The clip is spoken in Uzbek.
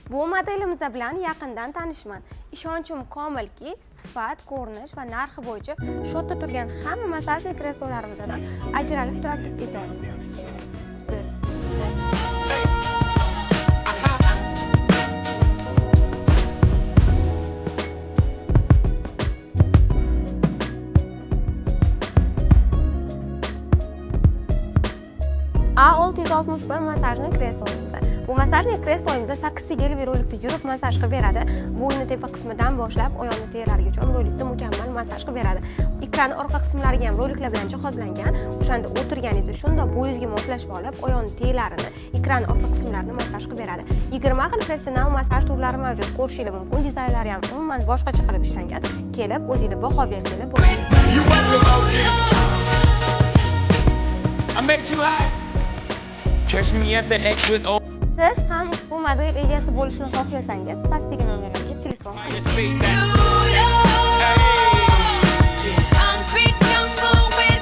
Bu modelimiz bilan yaqindan tanishman. Ishonchim komilki, sifat, ko'rinish va narxi bo'yicha shodda turgan hamma massajli kreslolarimizdan ajralib turadi ekan. A661 masajli kresloimiz. Bu masajli kresloimizda 8 yil rolikda yurib masaj qilib beradi. Bo'yni tepa qismidan boshlab oyoqni terlarigacha rolikda mukammal masaj qilib beradi. Ekran orqa qismlariga ham roliklar bilan jihozlangan. O'shanda o'tirganingizda shunda bo'yingizga moslashib olib, oyoqni terlarini, ekran orqa qismlarini masaj qilib beradi. 20 xil professional masaj turlari mavjud. Ko'rishingiz mumkin. Dizaynlari ham umuman boshqacha qilib ishlangan. Kelib, o'zingiz baho bersanglar bo'ladi. I met you high. Catch me at the exit. Siz ham ushbu model egasi bo'lishni xohlasangiz, pastdagi nomerlarga telefon qiling.